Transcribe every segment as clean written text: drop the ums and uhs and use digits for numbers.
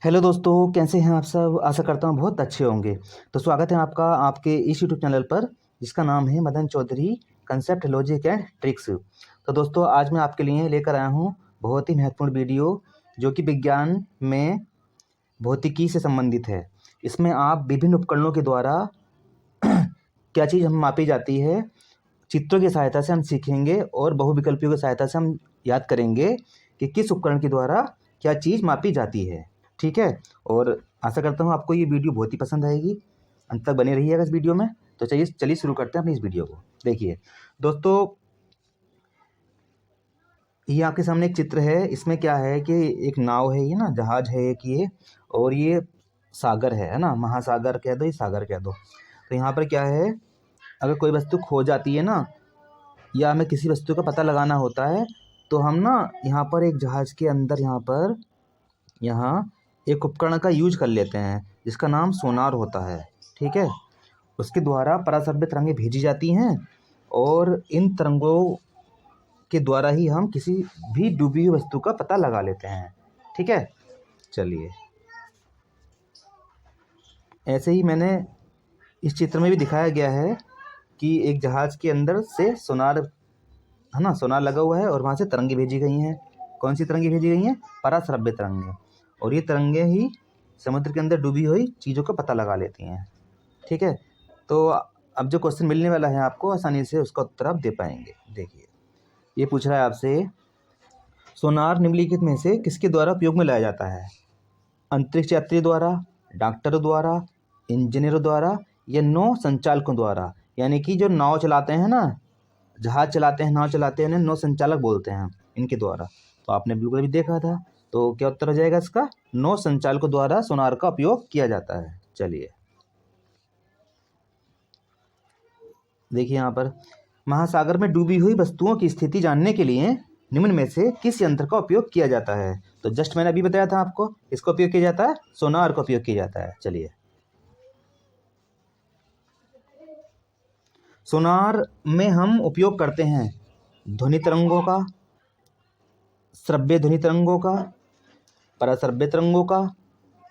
Hello दोस्तों, कैसे हैं आप सब। आशा करता हूँ बहुत अच्छे होंगे। तो स्वागत है आपका आपके इस यूट्यूब चैनल पर जिसका नाम है Madan Chaudhary concept logic and tricks. तो दोस्तों, आज मैं आपके लिए लेकर आया हूँ बहुत ही महत्वपूर्ण वीडियो जो कि विज्ञान में भौतिकी से संबंधित है। इसमें आप विभिन्न उपकरणों के द्वारा क्या चीज़ हम मापी जाती है, चित्रों की सहायता से हम सीखेंगे और बहुविकल्पियों की सहायता से हम याद करेंगे कि किस उपकरण के द्वारा क्या चीज़ मापी जाती है। ठीक है। और आशा करता हूँ आपको ये वीडियो बहुत ही पसंद आएगी। अंत तक बने रहिएगा इस वीडियो में। तो चलिए शुरू करते हैं अपनी इस वीडियो को। देखिए दोस्तों, ये आपके सामने एक चित्र है। इसमें क्या है कि एक नाव है, ये ना जहाज है एक ये, और ये सागर है ना, महासागर कह दो, ये सागर कह दो। तो यहाँ पर क्या है, अगर कोई वस्तु खो जाती है ना, या हमें किसी वस्तु का पता लगाना होता है, तो हम ना यहाँ पर एक जहाज के अंदर यहाँ एक उपकरण का यूज कर लेते हैं जिसका नाम सोनार होता है। ठीक है। उसके द्वारा पराश्रव्य तरंगें भेजी जाती हैं और इन तरंगों के द्वारा ही हम किसी भी डूबी हुई वस्तु का पता लगा लेते हैं। ठीक है। चलिए, ऐसे ही मैंने इस चित्र में भी दिखाया गया है कि एक जहाज के अंदर से सोनार है ना, सोनार लगा हुआ है और वहाँ से तरंगें भेजी गई हैं। कौन सी तरंगें भेजी गई हैं? पराश्रव्य तरंगें। और ये तरंगें ही समुद्र के अंदर डूबी हुई चीज़ों का पता लगा लेती हैं। ठीक है। तो अब जो क्वेश्चन मिलने वाला है आपको, आसानी से उसका उत्तर आप दे पाएंगे। देखिए, ये पूछ रहा है आपसे, सोनार निम्नलिखित में से किसके द्वारा उपयोग में लाया जाता है? अंतरिक्ष यात्री द्वारा, डॉक्टरों द्वारा, इंजीनियरों द्वारा, या नौ संचालकों द्वारा। यानी कि जो नाव चलाते हैं ना, जहाज चलाते हैं, नाव चलाते हैं, उन्हें नौ संचालक बोलते हैं, इनके द्वारा। तो आपने बिल्कुल भी देखा था। तो क्या उत्तर हो जाएगा इसका? नौ संचालकों द्वारा सोनार का उपयोग किया जाता है। चलिए देखिए, यहाँ पर महासागर में डूबी हुई वस्तुओं की स्थिति जानने के लिए निम्न में से किस यंत्र का उपयोग किया जाता है? तो जस्ट मैंने अभी बताया था आपको, इसका उपयोग किया जाता है, सोनार का उपयोग किया जाता है। चलिए, सोनार में हम उपयोग करते हैं ध्वनि तरंगों का, श्रव्य ध्वनि तरंगों का, पराश्रव्य तरंगों का,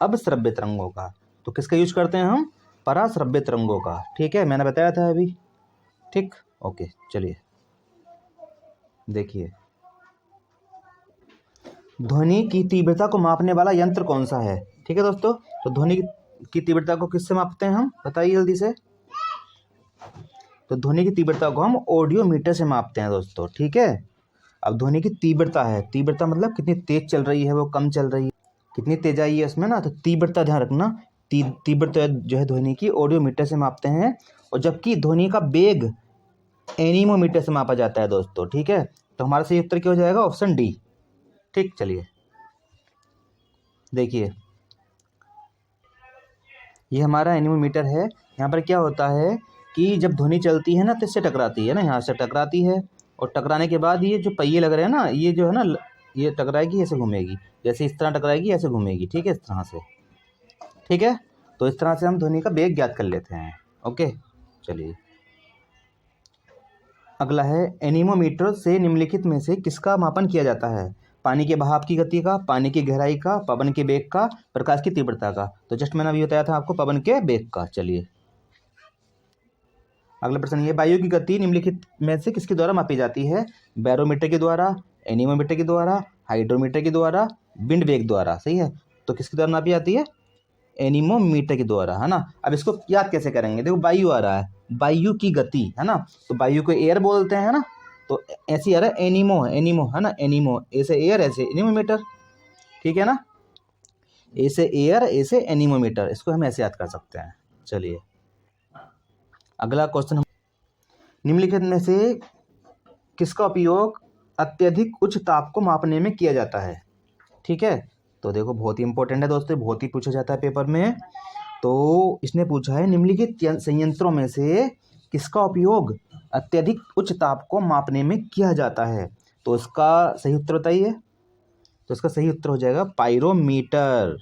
अपश्रव्य तरंगों का। तो किसका यूज करते हैं हम? पराश्रव्य तरंगों का। ठीक है, मैंने बताया था अभी। ठीक, ओके। चलिए देखिए, ध्वनि की तीव्रता को मापने वाला यंत्र कौन सा है? ठीक है दोस्तों, तो ध्वनि की तीव्रता को किससे मापते हैं हम? बताइए जल्दी से। तो ध्वनि की तीव्रता को हम ऑडियोमीटर से मापते हैं दोस्तों। ठीक है। अब ध्वनि की तीव्रता है, तीव्रता मतलब कितनी तेज चल रही है, वो कम चल रही है, कितनी तेज आई है उसमें ना। तो तीव्रता ध्यान रखना, तीव्रता जो है ध्वनि की ऑडियोमीटर से मापते हैं। और जबकि ध्वनि का वेग एनीमोमीटर से मापा जाता है दोस्तों। ठीक है। तो हमारा सही उत्तर क्या हो जाएगा? Option D. ठीक, चलिए देखिए, ये हमारा एनीमोमीटर है। यहाँ पर क्या होता है कि जब ध्वनि चलती है ना, तो इससे टकराती है ना, यहाँ से टकराती है, और टकराने के बाद ये जो पहिए लग रहे हैं ना, ये जो है ना, ये टकराएगी, ऐसे घूमेगी, जैसे इस तरह टकराएगी ऐसे घूमेगी। ठीक है, इस तरह से। ठीक है। तो इस तरह से हम ध्वनि का वेग ज्ञात कर लेते हैं। ओके, चलिए अगला है, एनीमोमीटर से निम्नलिखित में से किसका मापन किया जाता है? पानी के बहाव की गति का, पानी की गहराई का, पवन के वेग का, प्रकाश की तीव्रता का। तो जस्ट मैंने अभी बताया था आपको, पवन के वेग का। चलिए अगला प्रश्न ये, वायु की गति निम्नलिखित में से किसके द्वारा मापी जाती है? बैरोमीटर के द्वारा, एनीमोमीटर के द्वारा, हाइड्रोमीटर के द्वारा, विंड वेग द्वारा। सही है। तो किसके द्वारा मापी जाती है? एनीमोमीटर के द्वारा, है ना। अब इसको याद कैसे करेंगे? देखो, वायु आ रहा है, वायु की गति, है ना, तो वायु को एयर बोलते हैं, है ना। तो ऐसे आ रहा है एनीमो, एनीमो, है ना, एनीमो, ऐसे एयर, ऐसे एनीमोमीटर। ठीक है ना, ऐसे एयर, ऐसे एनीमोमीटर, इसको हम ऐसे याद कर सकते हैं। चलिए अगला क्वेश्चन, निम्नलिखित में से किसका उपयोग अत्यधिक उच्च ताप को मापने में किया जाता है? ठीक है। तो देखो, बहुत ही इंपॉर्टेंट है दोस्तों, बहुत ही पूछा जाता है पेपर में। तो इसने पूछा है, निम्नलिखित संयंत्रों में से किसका उपयोग अत्यधिक उच्च ताप को मापने में किया जाता है? तो इसका सही उत्तर बताइए। तो इसका सही उत्तर हो जाएगा पाइरोमीटर।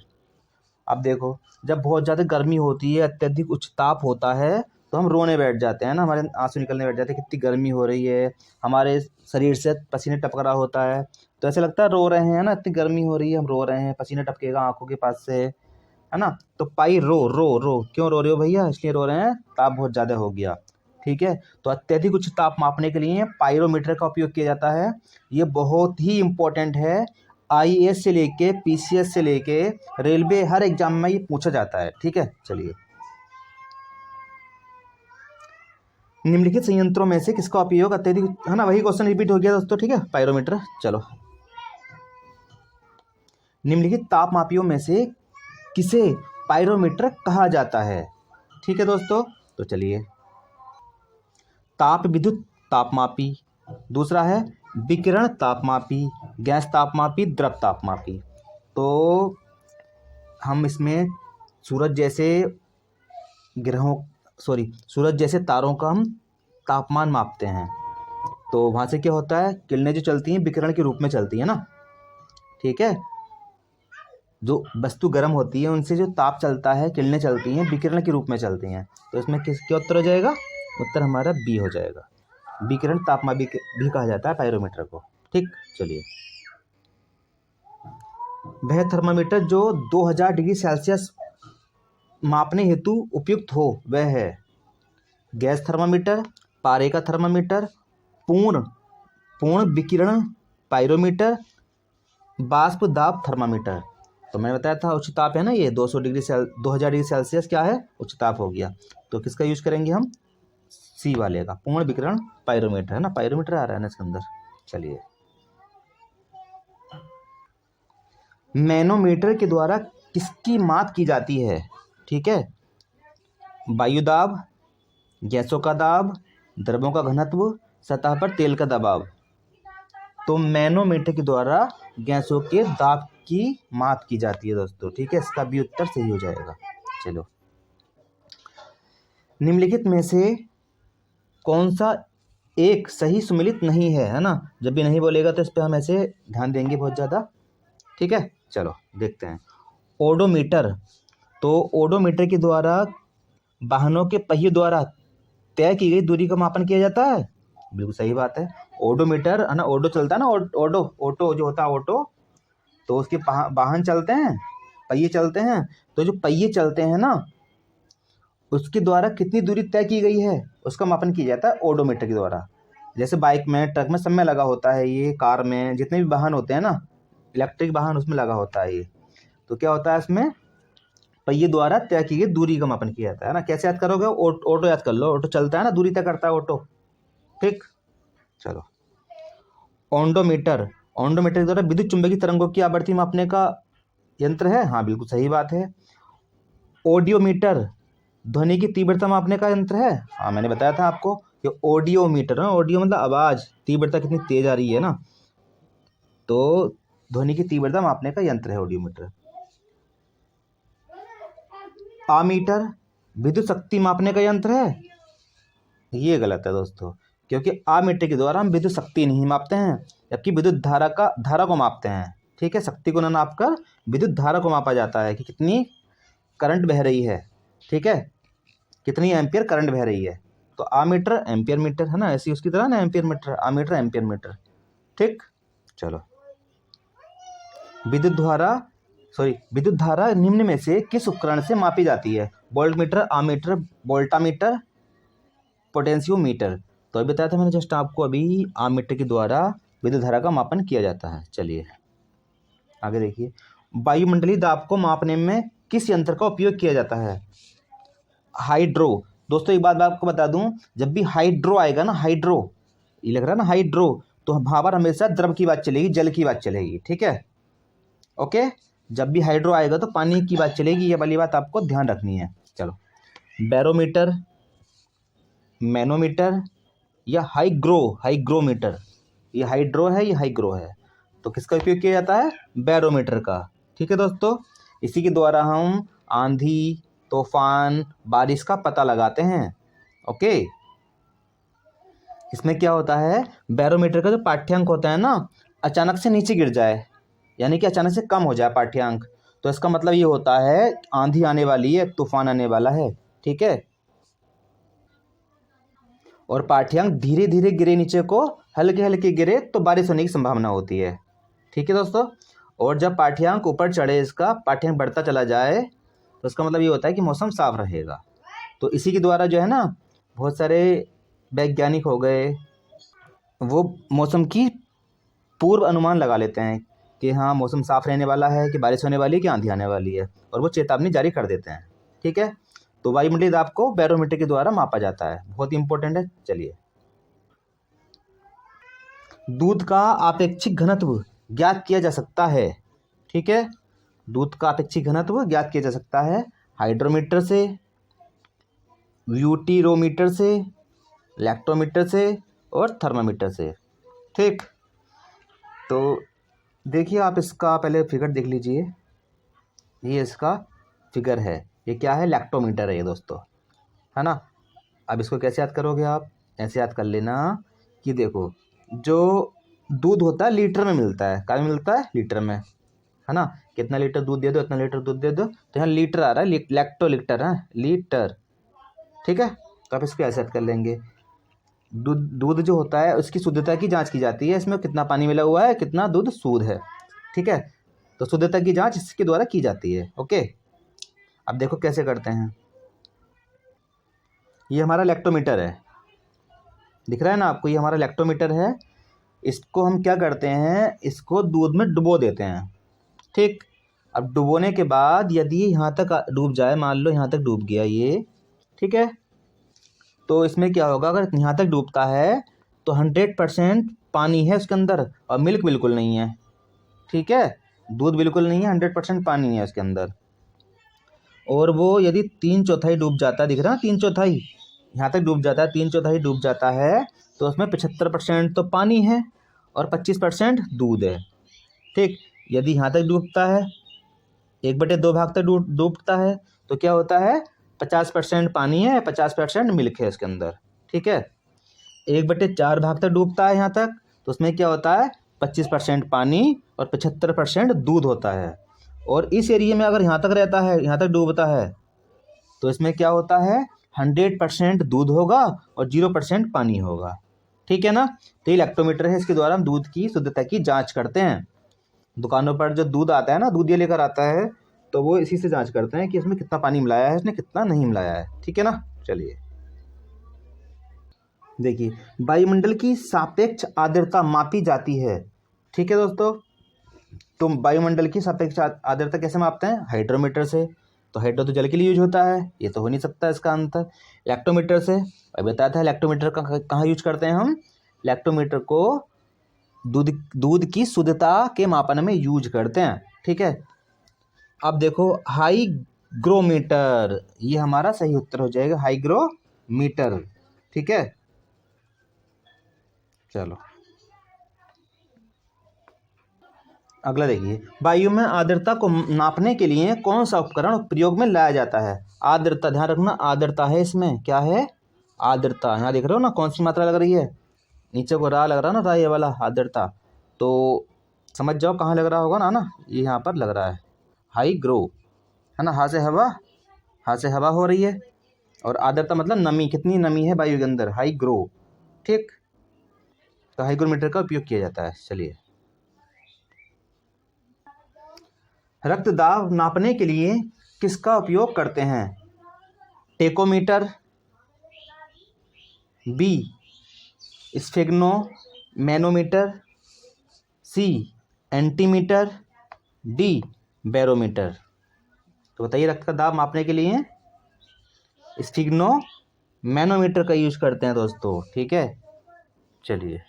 अब देखो, जब बहुत ज़्यादा गर्मी होती है, अत्यधिक उच्च ताप होता है, तो हम रोने बैठ जाते हैं ना, हमारे आंसू निकलने बैठ जाते हैं, कितनी गर्मी हो रही है, हमारे शरीर से पसीने टपक रहा होता है, तो ऐसे लगता है रो रहे हैं ना, इतनी गर्मी हो रही है, हम रो रहे हैं, पसीने टपकेगा आंखों के पास से, है ना। तो पाई रो रो रो, क्यों रो रहे हो भैया? इसलिए रो रहे हैं, ताप बहुत ज़्यादा हो गया। ठीक है, तो अत्यधिक उच्च ताप मापने के लिए पायरोमीटर का उपयोग किया जाता है। ये बहुत ही इम्पोर्टेंट है, आईएएस से लेके पीसीएस से लेके रेलवे हर एग्जाम में ये पूछा जाता है। ठीक है, चलिए, निम्नलिखित संयंत्रों में से किसका उपयोग अत्यधिक, है ना, वही क्वेश्चन रिपीट हो गया दोस्तों। ठीक है, पायरोमीटर। चलो, निम्नलिखित ताप मापियों में से किसे पायरोमीटर कहा जाता है? ठीक है दोस्तों, तो चलिए, ताप विद्युत तापमापी, दूसरा है विकिरण तापमापी, गैस तापमापी, द्रव तापमापी। तो हम इसमें सूरज जैसे सूरज जैसे तारों का हम तापमान मापते हैं, तो वहाँ से क्या होता है, किरणें जो चलती हैं विकिरण के रूप में चलती हैं ना। ठीक है, जो वस्तु गर्म होती है उनसे जो ताप चलता है, किरणें चलती हैं, विकिरण के रूप में चलती हैं। तो इसमें क्या उत्तर हो जाएगा? उत्तर हमारा बी हो जाएगा। विकिरण तापमापी भी कहा जाता है पायरोमीटर को। ठीक, चलिए, वह थर्मामीटर जो 2000 डिग्री सेल्सियस मापने हेतु उपयुक्त हो वह है गैस थर्मामीटर, पारे का थर्मामीटर, पूर्ण विकिरण पायरोमीटर, बाष्प दाब थर्मामीटर। तो मैंने बताया था उच्च ताप है ना, ये 2000 डिग्री सेल्सियस क्या है? उच्च ताप हो गया। तो किसका यूज करेंगे हम? सी वाले का, पूर्ण विकिरण पायरोमीटर, है ना, पायरोमीटर आ रहा है ना इसके अंदर। चलिए, मैनोमीटर के द्वारा किसकी माप की जाती है? ठीक है, वायु दाब, गैसों का दाब, द्रवों का घनत्व, सतह पर तेल का दबाव। तो मैनोमीटर के द्वारा गैसों के दाब की माप की जाती है दोस्तों। ठीक है, इसका भी उत्तर सही हो जाएगा। चलो, निम्नलिखित में से कौन सा एक सही सुमेलित नहीं है ना। जब भी नहीं बोलेगा तो इस पर हम ऐसे ध्यान देंगे बहुत ज़्यादा। ठीक है, चलो देखते हैं। ओडोमीटर, तो ओडोमीटर के द्वारा वाहनों के पहिए द्वारा तय की गई दूरी का मापन किया जाता है। बिल्कुल सही बात है। ओडोमीटर, है ना, ऑटो चलता है ना, ऑटो जो होता है ऑटो, तो उसके वाहन चलते हैं, पहिए चलते हैं, तो जो पहिए चलते हैं ना उसके द्वारा कितनी दूरी तय की गई है उसका मापन किया जाता है ओडोमीटर के द्वारा। जैसे बाइक में, ट्रक में, सब में लगा होता है ये, कार में, जितने भी वाहन होते हैं ना, इलेक्ट्रिक वाहन, उसमें लगा होता है ये। तो क्या होता है इसमें, पहिए द्वारा तय की गई दूरी का मापन किया जाता है ना। कैसे याद करोगे? ऑटो याद कर लो, ऑटो चलता है ना, दूरी तय करता है ऑटो। ठीक, चलो, ओंडोमीटर, ओंडोमीटर के द्वारा विद्युत चुंबकीय तरंगों की आवृत्ति मापने का यंत्र है। हाँ, बिल्कुल सही बात है। ऑडियोमीटर, ध्वनि की तीव्रता मापने का यंत्र है। हाँ, मैंने बताया था आपको, ये ऑडियोमीटर है, ऑडियो मतलब आवाज़, तीव्रता कितनी तेज आ रही है ना, तो ध्वनि की तीव्रता मापने का यंत्र है ऑडियोमीटर। आमीटर, विद्युत शक्ति मापने का यंत्र है। ये गलत है दोस्तों, क्योंकि आमीटर के द्वारा हम विद्युत शक्ति नहीं मापते हैं, जबकि विद्युत धारा को मापते हैं। ठीक है, शक्ति को न मापकर विद्युत धारा को मापा जाता है कि कितनी करंट बह रही है। ठीक है, कितनी एम्पियर करंट बह रही है। तो आमीटर एम्पियर मीटर, है ना, ऐसी उसकी तरह ना, ampere meter, ammeter ampere meter. ठीक, चलो, विद्युत धारा निम्न में से किस उपकरण से मापी जाती है? Voltmeter, ammeter, voltameter, potentiometer. तो अभी बताया था मैंने जस्ट आपको अभी, आमीटर के द्वारा विद्युत धारा का मापन किया जाता है। चलिए आगे देखिए, वायुमंडलीय दाब को मापने में किस यंत्र का उपयोग किया जाता है? हाइड्रो। दोस्तों एक बात आपको बता दूं, जब भी हाइड्रो आएगा ना, हाइड्रो, ये लग रहा है ना हाइड्रो, तो वहाँ पर हमेशा द्रव की बात चलेगी, जल की बात चलेगी। ठीक है, ओके, जब भी हाइड्रो आएगा तो पानी की बात चलेगी, ये वाली बात आपको ध्यान रखनी है। चलो, बैरोमीटर, मैनोमीटर या हाइग्रोमीटर। ये हाइड्रो है, ये हाइग्रो है, तो किसका उपयोग किया जाता है? बैरोमीटर का। ठीक है दोस्तों, इसी के द्वारा हम आंधी, तूफान, बारिश का पता लगाते हैं। ओके, इसमें क्या होता है, बैरोमीटर का जो पाठ्यांक होता है ना, अचानक से नीचे गिर जाए, यानी कि अचानक से कम हो जाए पाठ्यांक, तो इसका मतलब ये होता है आंधी आने वाली है, तूफान आने वाला है। ठीक है, और पाठ्यांक धीरे धीरे गिरे नीचे को, हल्के हल्के गिरे तो बारिश होने की संभावना होती है। ठीक है दोस्तों। और जब पाठ्यांक ऊपर चढ़े, इसका पाठ्यांक बढ़ता चला जाए, तो उसका मतलब ये होता है कि मौसम साफ रहेगा। तो इसी के द्वारा जो है ना, बहुत सारे वैज्ञानिक हो गए, वो मौसम की पूर्व अनुमान लगा लेते हैं कि हाँ मौसम साफ रहने वाला है, कि बारिश होने वाली है, कि आंधी आने वाली है, और वो चेतावनी जारी कर देते हैं। ठीक है। तो वायुमंडलीय दाब को बैरोमीटर के द्वारा मापा जाता है, बहुत ही इंपॉर्टेंट है। चलिए, दूध का आपेक्षिक घनत्व ज्ञात किया जा सकता है। ठीक है। दूध का आपेक्षिक घनत्व ज्ञात किया जा सकता है हाइड्रोमीटर से, व्यूटीरोमीटर से, लैक्टोमीटर से और थर्मामीटर से। ठीक। तो देखिए, आप इसका पहले फिगर देख लीजिए। ये इसका फिगर है। ये क्या है? लैक्टोमीटर है ये दोस्तों, है ना। अब इसको कैसे याद करोगे आप? ऐसे याद कर लेना कि देखो, जो दूध होता है लीटर में मिलता है। क्या में मिलता है? लीटर में, है ना। कितना लीटर दूध दे दो, इतना लीटर दूध दे दो, तो यहाँ लीटर आ रहा है, लैक्टो लीटर है, लीटर। ठीक है। तो आप इसको ऐसे याद कर लेंगे। दूध जो होता है उसकी शुद्धता की जांच की जाती है, इसमें कितना पानी मिला हुआ है, कितना दूध शुद्ध है। ठीक है। तो शुद्धता की जांच इसके द्वारा की जाती है। ओके। अब देखो कैसे करते हैं। ये हमारा लैक्टोमीटर है, दिख रहा है ना आपको? ये हमारा लैक्टोमीटर है। इसको हम क्या करते हैं? इसको दूध में डुबो देते हैं। ठीक। अब डुबोने के बाद यदि यहाँ तक डूब जाए, मान लो यहाँ तक डूब गया ये, ठीक है, तो इसमें क्या होगा? अगर यहाँ तक डूबता है तो 100% पानी है उसके अंदर, और मिल्क बिल्कुल नहीं है। ठीक है। दूध बिल्कुल नहीं है, 100% पानी है उसके अंदर। और वो यदि 3/4 डूब जाता है, दिख रहा है 3/4, यहाँ तक डूब जाता है, 3/4 डूब जाता है, तो उसमें 75% तो पानी है और 25% दूध है। ठीक। यदि यहाँ तक डूबता है, 1/2 भाग तक डूबता है, तो क्या होता है? 50% पानी है, 50% मिल्क है इसके अंदर। ठीक है। 1/4 भाग तक डूबता है यहाँ तक, तो उसमें क्या होता है? 25% पानी और 75% दूध होता है। और इस एरिया में अगर यहाँ तक रहता है, यहाँ तक डूबता है, तो इसमें क्या होता है? 100% दूध होगा और 0% पानी होगा। ठीक है ना। तो ये लैक्टोमीटर है, इसके द्वारा हम दूध की शुद्धता की जांच करते हैं। दुकानों पर जो दूध आता है ना, दूध ये लेकर आता है, तो वो इसी से जांच करते हैं कि इसमें कितना पानी मिलाया है, इसने कितना नहीं मिलाया है। ठीक है ना। चलिए देखिए, वायुमंडल की सापेक्ष आर्द्रता मापी जाती है। ठीक है दोस्तों। तो वायुमंडल की सापेक्ष आर्द्रता कैसे मापते हैं? हाइड्रोमीटर से। तो हाइड्रो तो जल के लिए यूज होता है, ये तो हो नहीं सकता इसका आंसर। लैक्टोमीटर से, अभी बताया था लैक्टोमीटर का कहाँ यूज करते हैं हम? लैक्टोमीटर को दूध की शुद्धता के मापन में यूज करते हैं। ठीक है। अब देखो, हाईग्रोमीटर, ये हमारा सही उत्तर हो जाएगा, हाईग्रोमीटर। ठीक है। चलो अगला देखिए, वायु में आर्द्रता को नापने के लिए कौन सा उपकरण प्रयोग में लाया जाता है? आर्द्रता, ध्यान रखना, आर्द्रता है इसमें, क्या है? आर्द्रता। यहाँ देख रहे हो ना कौन सी मात्रा लग रही है? नीचे को रा लग रहा है ना, रा, ये वाला आर्द्रता। तो समझ जाओ कहाँ लग रहा होगा ना, ये यहाँ पर लग रहा है, हाई ग्रो, है ना। हाथ से हवा हो रही है, और आर्द्रता मतलब नमी, कितनी नमी है वायु के अंदर, हाई ग्रो। ठीक। तो हाइग्रोमीटर का उपयोग किया जाता है। चलिए, रक्त दाब नापने के लिए किसका उपयोग करते हैं? टेकोमीटर, बी स्फेग्नो मैनोमीटर, सी एंटीमीटर, डी बैरोमीटर। तो बताइए, रक्त का दाब मापने के लिए स्फिग्नो मैनोमीटर का यूज करते हैं दोस्तों। ठीक है। चलिए,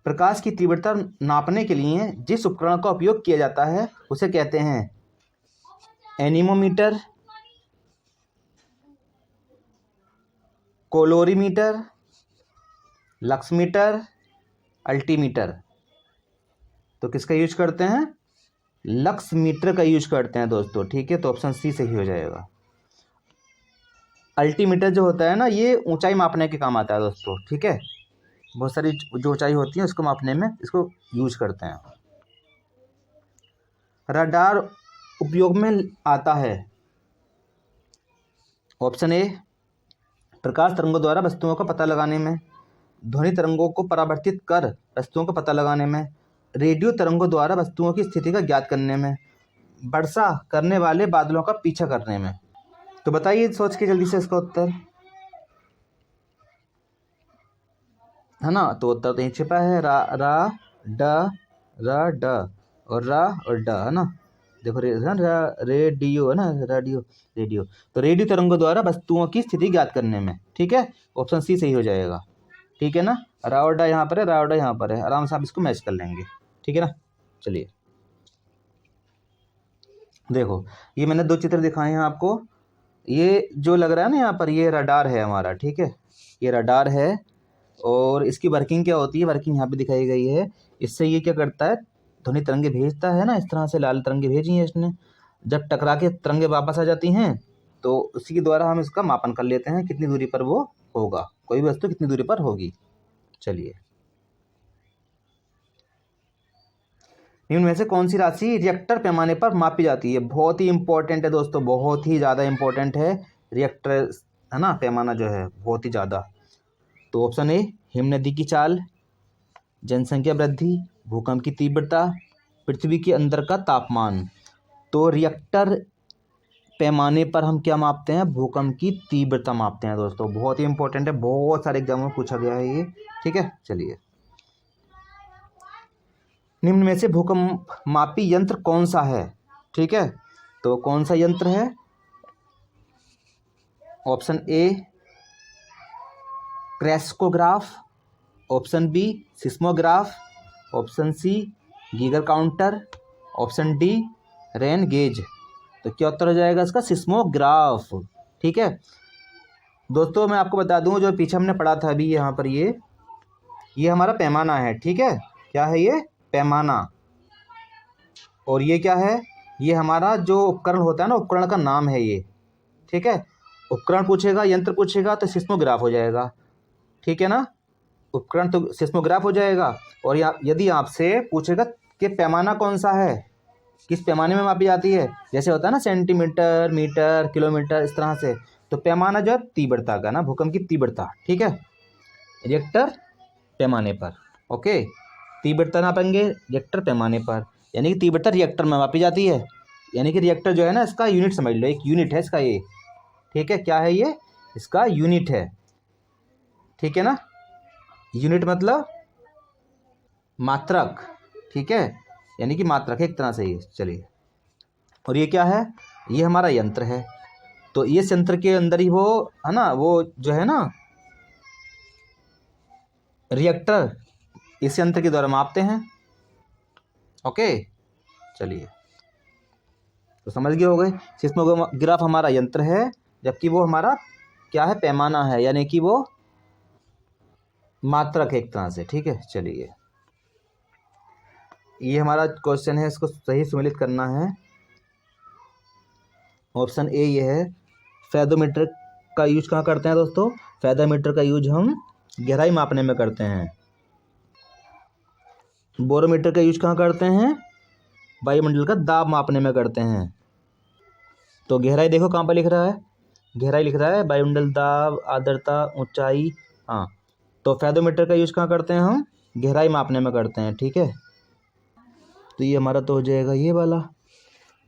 प्रकाश की तीव्रता नापने के लिए जिस उपकरण का उपयोग किया जाता है उसे कहते हैं एनीमोमीटर, कोलोरीमीटर, लक्समीटर, अल्टीमीटर। तो किसका यूज करते हैं? लक्समीटर का यूज करते हैं दोस्तों। ठीक है। तो ऑप्शन सी सही हो जाएगा। अल्टीमीटर जो होता है ना, ये ऊंचाई मापने के काम आता है दोस्तों। ठीक है। बहुत सारी जो ऊंचाई होती है उसको मापने में इसको यूज करते हैं। रडार उपयोग में आता है ऑप्शन ए प्रकाश तरंगों द्वारा वस्तुओं का पता लगाने में, ध्वनि तरंगों को परावर्तित कर वस्तुओं का पता लगाने में, रेडियो तरंगों द्वारा वस्तुओं की स्थिति का ज्ञात करने में, वर्षा करने वाले बादलों का पीछा करने में। तो बताइए सोच के जल्दी से इसका उत्तर, है ना। तो उत्तर तो यहीं छिपा है, रा रा ड और रा और ड, है ना। देखो रेडियो है ना, रेडियो। तो रेडियो तरंगों द्वारा वस्तुओं की स्थिति ज्ञात करने में, ठीक है। ऑप्शन सी सही हो जाएगा, ठीक है ना। रा और डा यहाँ पर है, रा और डा यहाँ पर है, आराम से आप इसको मैच कर लेंगे, ठीक है ना। चलिए देखो, ये मैंने दो चित्र दिखाए हैं आपको। ये जो लग रहा है ना यहाँ पर, ये रडार है हमारा, ठीक है। ये रडार है और इसकी वर्किंग क्या होती है, वर्किंग यहाँ पे दिखाई गई है। इससे ये क्या करता है, ध्वनि तरंगे भेजता है ना, इस तरह से लाल तरंगे भेजी हैं इसने। जब टकरा के तरंगे वापस आ जाती हैं तो उसी के द्वारा हम इसका मापन कर लेते हैं कितनी दूरी पर वो होगा, कोई भी वस्तु कितनी दूरी पर होगी। चलिए, निम्न में से कौन सी राशि रिएक्टर पैमाने पर मापी जाती है। बहुत ही इंपॉर्टेंट है दोस्तों, बहुत ही ज़्यादा इंपॉर्टेंट है रिएक्टर, है ना, पैमाना जो है बहुत ही ज़्यादा। तो ऑप्शन ए हिमनदी की चाल, जनसंख्या वृद्धि, भूकंप की तीव्रता, पृथ्वी के अंदर का तापमान। तो रिएक्टर पैमाने पर हम क्या मापते हैं, भूकंप की तीव्रता मापते हैं दोस्तों। बहुत ही इंपॉर्टेंट है, बहुत सारे एग्जाम में पूछा गया है ये, ठीक है। चलिए, निम्न में से भूकंप मापी यंत्र कौन सा है, ठीक है। तो कौन सा यंत्र है, option A crescograph, option B seismograph, option C Geiger counter, option D rain gauge. तो क्या उत्तर हो जाएगा इसका, सिस्मोग्राफ, ठीक है। दोस्तों मैं आपको बता दूं, जो पीछे हमने पढ़ा था अभी यहाँ पर, ये हमारा पैमाना है, ठीक है। क्या है ये, पैमाना। और ये क्या है, ये हमारा जो उपकरण होता है ना, उपकरण का नाम है ये, ठीक है। उपकरण पूछेगा, यंत्र पूछेगा तो सिस्मोग्राफ हो जाएगा, ठीक है ना। उपकरण तो सिस्मोग्राफ हो जाएगा। और यदि आपसे पूछेगा कि पैमाना कौन सा है, किस पैमाने में मापी जाती है, जैसे होता है ना सेंटीमीटर, मीटर, किलोमीटर, इस तरह से। तो पैमाना जो है तीव्रता का ना, भूकंप की तीव्रता, ठीक है, रिएक्टर पैमाने पर। ओके, तीव्रता नापेंगे रिएक्टर पैमाने पर, यानी कि तीव्रता रिएक्टर में मापी जाती है। यानी कि रिएक्टर जो है ना, इसका यूनिट समझ लो, एक यूनिट है इसका ये, ठीक है। क्या है ये, इसका यूनिट है, ठीक है ना। यूनिट मतलब मात्रक, ठीक है, यानी कि मात्रक है एक तरह से ये। चलिए, और ये क्या है, ये हमारा यंत्र है। तो इस यंत्र के अंदर ही वो है ना, वो जो है ना रिएक्टर, इस यंत्र के द्वारा मापते हैं। ओके, चलिए, तो समझ गए हो गए। सिस्मोग्राफ हमारा यंत्र है, जबकि वो हमारा क्या है, पैमाना है, यानी कि वो मात्रक है एक तरह से, ठीक है। चलिए, ये हमारा क्वेश्चन है, इसको सही सम्मिलित करना है। ऑप्शन ए ये है, फेदोमीटर का यूज कहाँ करते हैं दोस्तों, फेदोमीटर का यूज हम गहराई मापने में करते हैं। बोरोमीटर का यूज कहाँ करते हैं, वायुमंडल का दाब मापने में करते हैं। तो गहराई देखो कहाँ पर लिख रहा है, गहराई लिख रहा है, वायुमंडल दाब, आर्द्रता, ऊंचाई, हाँ। तो फेदोमीटर का यूज कहाँ करते हैं हम, गहराई मापने में करते हैं, ठीक है। तो ये हमारा तो हो जाएगा ये वाला।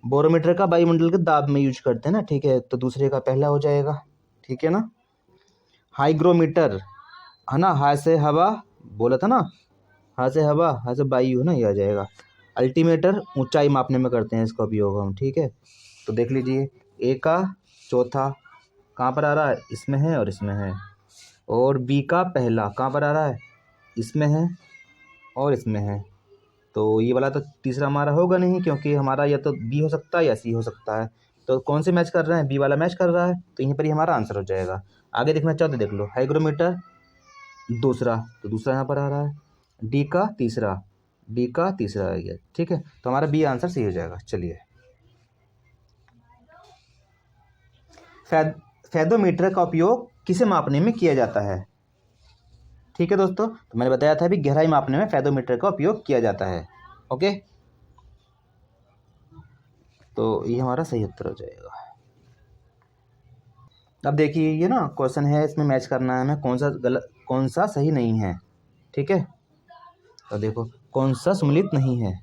बोरोमीटर का वायुमंडल के दाब में यूज करते हैं ना, ठीक है। तो दूसरे का पहला हो जाएगा, ठीक है ना। हाइग्रोमीटर, है ना, हाथ से हवा बोला था ना, हाथ से हवा, हाथ से वायु, है ना, ये आ जाएगा। अल्टीमीटर ऊंचाई मापने में करते हैं इसका उपयोग हम, ठीक है। तो देख लीजिए, ए का चौथा कहाँ पर आ रहा है, इसमें है और इसमें है। और बी का पहला कहाँ पर आ रहा है, इसमें है और इसमें है। तो ये वाला तो तीसरा हमारा होगा नहीं, क्योंकि हमारा या तो बी हो सकता है या सी हो सकता है। तो कौन से मैच कर रहे हैं, बी वाला मैच कर रहा है, तो यहीं पर ही हमारा आंसर हो जाएगा। आगे देखना चाहो तो देख लो, हाइग्रोमीटर दूसरा, तो दूसरा यहाँ पर आ रहा है। डी का तीसरा, डी का तीसरा आ गया, ठीक है। तो हमारा बी आंसर सही हो जाएगा। चलिए, फेदोमीटर का उपयोग किसे मापने में किया जाता है, ठीक है दोस्तों। तो मैंने बताया था अभी, गहराई मापने में फेदोमीटर का उपयोग किया जाता है। ओके, तो ये हमारा सही उत्तर हो जाएगा। अब देखिए ये ना क्वेश्चन है, इसमें मैच करना है हमें कौन सा सही नहीं है। ठीक है, तो देखो कौन सा सम्मिलित नहीं है।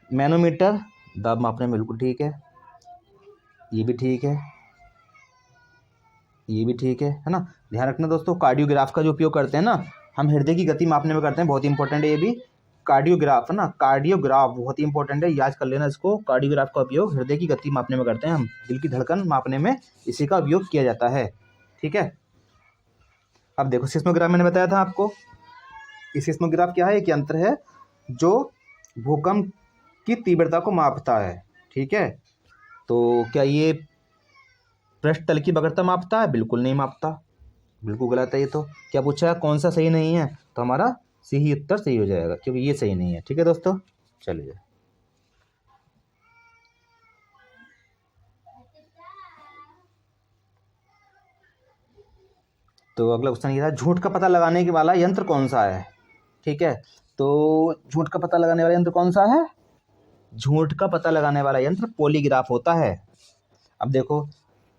मैनोमीटर दाब मापने में बिल्कुल ठीक है, ये भी ठीक है, ये भी ठीक है ना। ध्यान रखना दोस्तों, कार्डियोग्राफ का जो उपयोग करते हैं ना हम हृदय की गति मापने में करते हैं, बहुत ही इंपॉर्टेंट है ये भी। कार्डियोग्राफ है ना, कार्डियोग्राफ बहुत ही इंपॉर्टेंट है, याद कर लेना इसको। कार्डियोग्राफ का उपयोग हृदय की गति मापने में करते हैं हम, दिल की धड़कन मापने में इसी का उपयोग किया जाता है। ठीक है, अब देखो सिस्मोग्राफ मैंने बताया था आपको। इस सिस्मोग्राफ क्या है, एक यंत्र है जो भूकंप की तीव्रता को मापता है। ठीक है, तो क्या ये पृष्ठ तल की वक्रता मापता है? बिल्कुल नहीं मापता, बिल्कुल गलत है ये तो। क्या पूछा है, कौन सा सही नहीं है? तो हमारा सी ही उत्तर सही हो जाएगा, क्योंकि ये सही नहीं है। ठीक है दोस्तों, चलिए तो अगला क्वेश्चन ये था, झूठ का पता लगाने के वाला यंत्र कौन सा है? ठीक है, तो झूठ का पता लगाने वाला यंत्र कौन सा है? झूठ का पता लगाने वाला यंत्र पॉलीग्राफ होता है। अब देखो,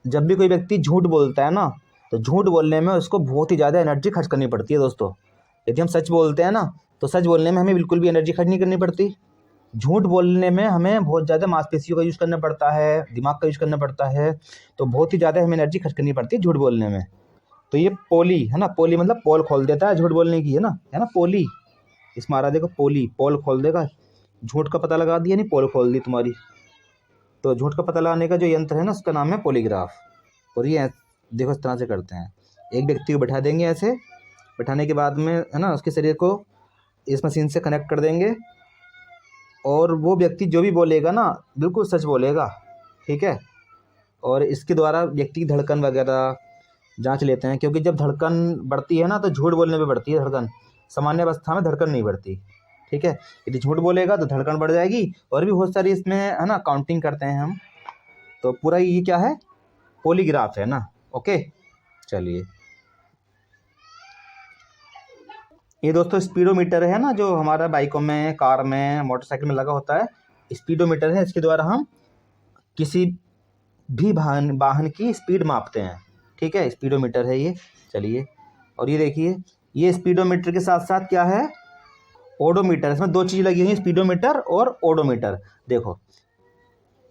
जब भी कोई व्यक्ति झूठ बोलता है ना, तो झूठ बोलने में उसको बहुत ही ज़्यादा एनर्जी खर्च करनी पड़ती है दोस्तों। यदि हम सच बोलते हैं ना, तो सच बोलने में हमें बिल्कुल भी एनर्जी खर्च नहीं करनी पड़ती। झूठ बोलने में हमें बहुत ज़्यादा मांसपेशियों का यूज़ करना पड़ता है, दिमाग का यूज़ करना पड़ता है, तो बहुत ही ज़्यादा हमें एनर्जी खर्च करनी पड़ती है झूठ बोलने में। तो ये पोली है ना, पोली मतलब पोल खोल देता है झूठ बोलने की, है ना पोली। इसमें आ रहा देखो पोली, पोल खोल देगा, झूठ का पता लगा दिया, नहीं पोल खोल दी तुम्हारी। तो झूठ का पता लगाने का जो यंत्र है ना, उसका नाम है पॉलीग्राफ। और ये देखो इस तरह से करते हैं, एक व्यक्ति को बैठा देंगे ऐसे, बैठाने के बाद में है ना उसके शरीर को इस मशीन से कनेक्ट कर देंगे, और वो व्यक्ति जो भी बोलेगा ना बिल्कुल सच बोलेगा। ठीक है, और इसके द्वारा व्यक्ति की धड़कन वगैरह जांच लेते हैं, क्योंकि जब धड़कन बढ़ती है ना तो झूठ बोलने पे बढ़ती है धड़कन, सामान्य अवस्था में धड़कन नहीं बढ़ती। ठीक है, यदि झूठ बोलेगा तो धड़कन बढ़ जाएगी। और भी बहुत सारी इसमें है ना काउंटिंग करते हैं हम, तो पूरा ये क्या है, पॉलीग्राफ है ना। ओके, चलिए ये दोस्तों स्पीडोमीटर है ना, जो हमारा बाइकों में, कार में, मोटरसाइकिल में लगा होता है, स्पीडोमीटर है। इसके द्वारा हम किसी भी वाहन की स्पीड मापते हैं। ठीक है, स्पीडोमीटर है ये। चलिए, और ये देखिए, ये स्पीडोमीटर के साथ साथ क्या है, ओडोमीटर। इसमें दो चीज़ लगी हुई हैं, स्पीडोमीटर और ओडोमीटर। देखो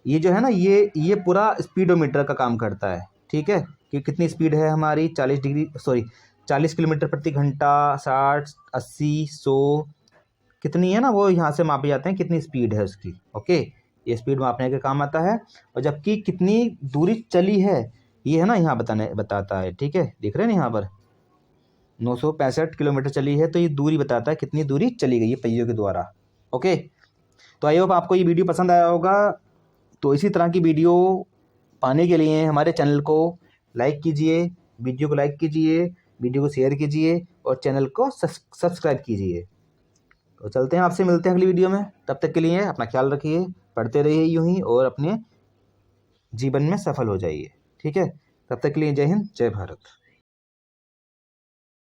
ये जो है ना, ये पूरा स्पीडोमीटर का काम करता है। ठीक है, कि कितनी स्पीड है हमारी, 40 किलोमीटर प्रति घंटा, 60, 80, 100 कितनी है ना, वो यहाँ से मापे जाते हैं कितनी स्पीड है उसकी। ओके, ये स्पीड मापने के काम आता है। और जबकि कितनी दूरी चली है, ये है ना यहाँ बताता है। ठीक है, देख रहे हैं ना यहाँ पर 965 किलोमीटर चली है, तो ये दूरी बताता है कितनी दूरी चली गई है पहियों के द्वारा। ओके, तो आई होप आपको ये वीडियो पसंद आया होगा। तो इसी तरह की वीडियो पाने के लिए हमारे चैनल को लाइक कीजिए, वीडियो को लाइक कीजिए, वीडियो को शेयर कीजिए और चैनल को सब्सक्राइब कीजिए। तो चलते हैं, आपसे मिलते हैं अगली वीडियो में। तब तक के लिए अपना ख्याल रखिए, पढ़ते रहिए यूं ही, और अपने जीवन में सफल हो जाइए। ठीक है, तब तक के लिए जय हिंद, जय भारत।